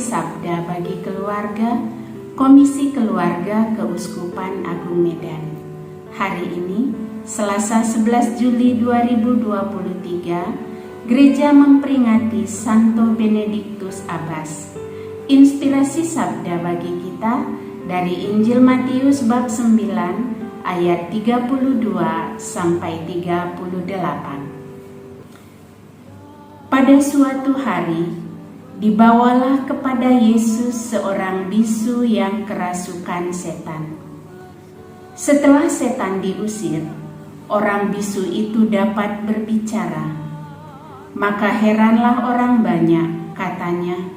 Sabda bagi Keluarga, Komisi Keluarga Keuskupan Agung Medan. Hari ini, Selasa 11 Juli 2023, Gereja memperingati Santo Benediktus Abbas. Inspirasi Sabda bagi kita dari Injil Matius bab 9 ayat 32 sampai 38. Pada suatu hari, dibawalah kepada Yesus seorang bisu yang kerasukan setan. Setelah setan diusir, orang bisu itu dapat berbicara. Maka heranlah orang banyak, katanya,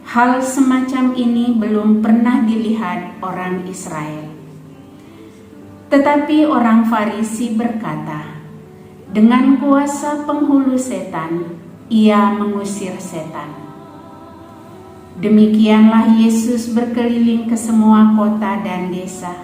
hal semacam ini belum pernah dilihat orang Israel. Tetapi orang Farisi berkata, dengan kuasa penghulu setan, ia mengusir setan. Demikianlah Yesus berkeliling ke semua kota dan desa.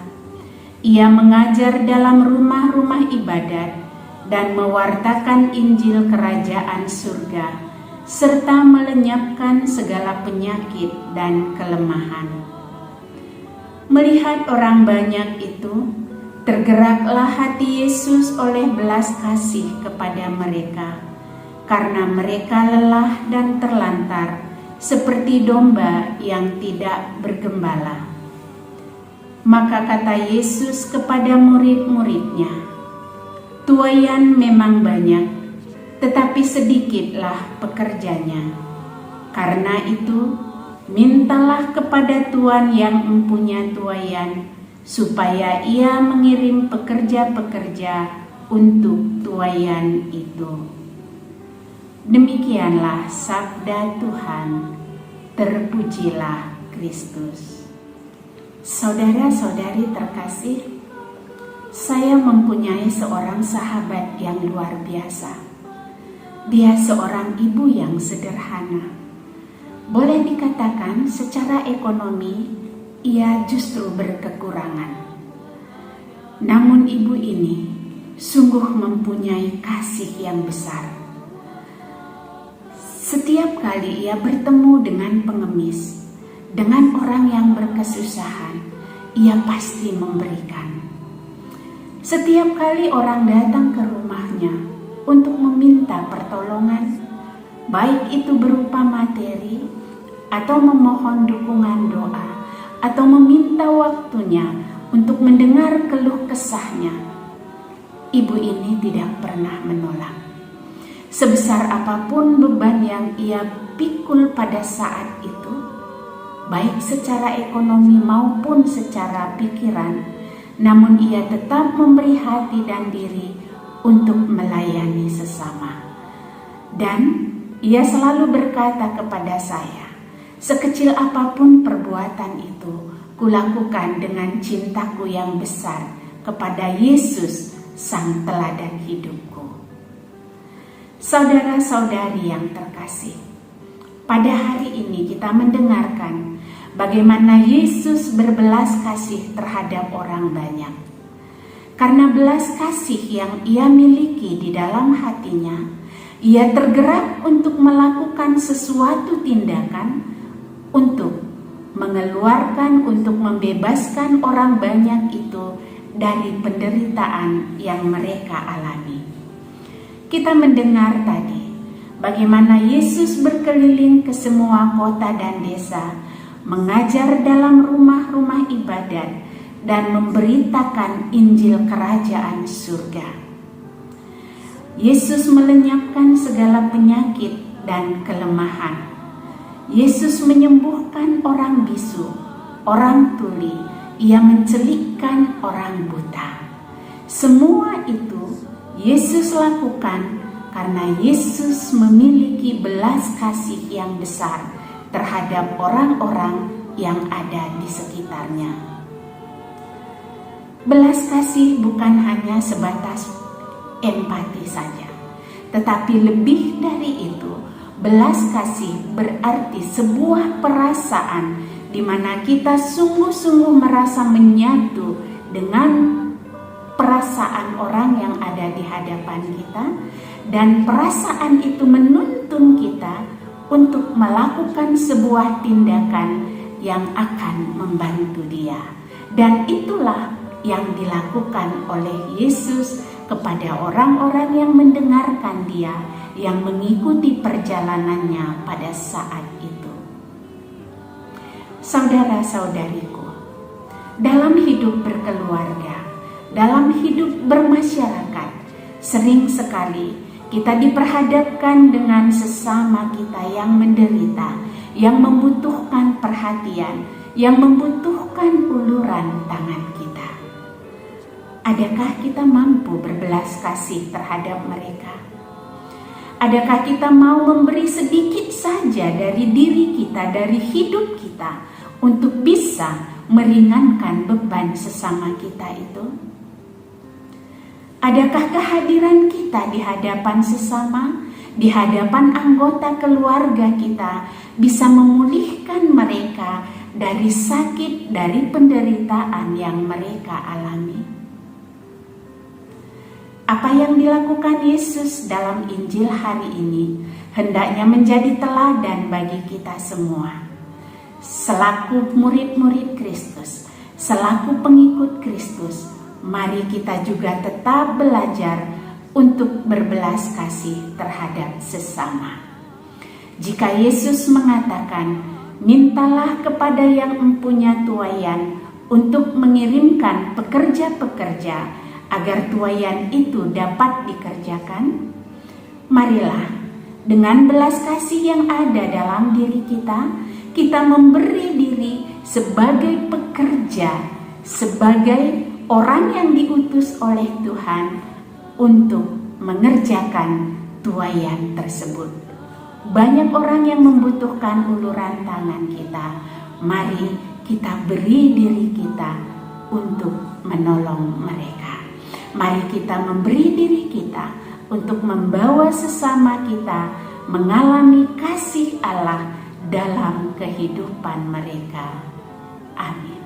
Ia mengajar dalam rumah-rumah ibadat dan mewartakan Injil Kerajaan Surga, serta melenyapkan segala penyakit dan kelemahan. Melihat orang banyak itu, tergeraklah hati Yesus oleh belas kasih kepada mereka, karena mereka lelah dan terlantar, seperti domba yang tidak bergembala. Maka kata Yesus kepada murid-muridnya, tuaian memang banyak, tetapi sedikitlah pekerjanya. Karena itu, mintalah kepada Tuhan yang mempunyai tuaian, supaya ia mengirim pekerja-pekerja untuk tuaian itu. Demikianlah sabda Tuhan, terpujilah Kristus. Saudara-saudari terkasih, saya mempunyai seorang sahabat yang luar biasa. Dia seorang ibu yang sederhana. Boleh dikatakan secara ekonomi, ia justru berkekurangan. Namun ibu ini sungguh mempunyai kasih yang besar. Setiap kali ia bertemu dengan pengemis, dengan orang yang berkesusahan, ia pasti memberikan. Setiap kali orang datang ke rumahnya untuk meminta pertolongan, baik itu berupa materi, atau memohon dukungan doa, atau meminta waktunya untuk mendengar keluh kesahnya, ibu ini tidak pernah menolak. Sebesar apapun beban yang ia pikul pada saat itu, baik secara ekonomi maupun secara pikiran, namun ia tetap memberi hati dan diri untuk melayani sesama. Dan ia selalu berkata kepada saya, sekecil apapun perbuatan itu, kulakukan dengan cintaku yang besar kepada Yesus, Sang Teladan hidupku. Saudara-saudari yang terkasih, pada hari ini kita mendengarkan bagaimana Yesus berbelas kasih terhadap orang banyak. Karena belas kasih yang ia miliki di dalam hatinya, ia tergerak untuk melakukan sesuatu tindakan untuk mengeluarkan, untuk membebaskan orang banyak itu dari penderitaan yang mereka alami. Kita mendengar tadi bagaimana Yesus berkeliling ke semua kota dan desa, mengajar dalam rumah-rumah ibadat, dan memberitakan Injil Kerajaan Surga. Yesus melenyapkan segala penyakit dan kelemahan. Yesus menyembuhkan orang bisu, orang tuli, ia mencelikkan orang buta. Semua itu Yesus lakukan karena Yesus memiliki belas kasih yang besar terhadap orang-orang yang ada di sekitarnya. Belas kasih bukan hanya sebatas empati saja, tetapi lebih dari itu, belas kasih berarti sebuah perasaan di mana kita sungguh-sungguh merasa menyatu dengan perasaan orang yang ada di hadapan kita, dan perasaan itu menuntun kita untuk melakukan sebuah tindakan yang akan membantu dia. Dan itulah yang dilakukan oleh Yesus kepada orang-orang yang mendengarkan dia, yang mengikuti perjalanannya pada saat itu. Saudara-saudariku, dalam hidup berkeluarga, dalam hidup bermasyarakat, sering sekali kita diperhadapkan dengan sesama kita yang menderita, yang membutuhkan perhatian, yang membutuhkan uluran tangan kita. Adakah kita mampu berbelas kasih terhadap mereka? Adakah kita mau memberi sedikit saja dari diri kita, dari hidup kita, untuk bisa meringankan beban sesama kita itu? Adakah kehadiran kita di hadapan sesama, di hadapan anggota keluarga kita, bisa memulihkan mereka dari sakit, dari penderitaan yang mereka alami? Apa yang dilakukan Yesus dalam Injil hari ini hendaknya menjadi teladan bagi kita semua. Selaku murid-murid Kristus, selaku pengikut Kristus, mari kita juga tetap belajar untuk berbelas kasih terhadap sesama. Jika Yesus mengatakan, mintalah kepada yang mempunyai tuaian untuk mengirimkan pekerja-pekerja agar tuaian itu dapat dikerjakan, marilah dengan belas kasih yang ada dalam diri kita, kita memberi diri sebagai pekerja, sebagai orang yang diutus oleh Tuhan untuk mengerjakan tuaian tersebut. Banyak orang yang membutuhkan uluran tangan kita. Mari kita beri diri kita untuk menolong mereka. Mari kita memberi diri kita untuk membawa sesama kita mengalami kasih Allah dalam kehidupan mereka. Amin.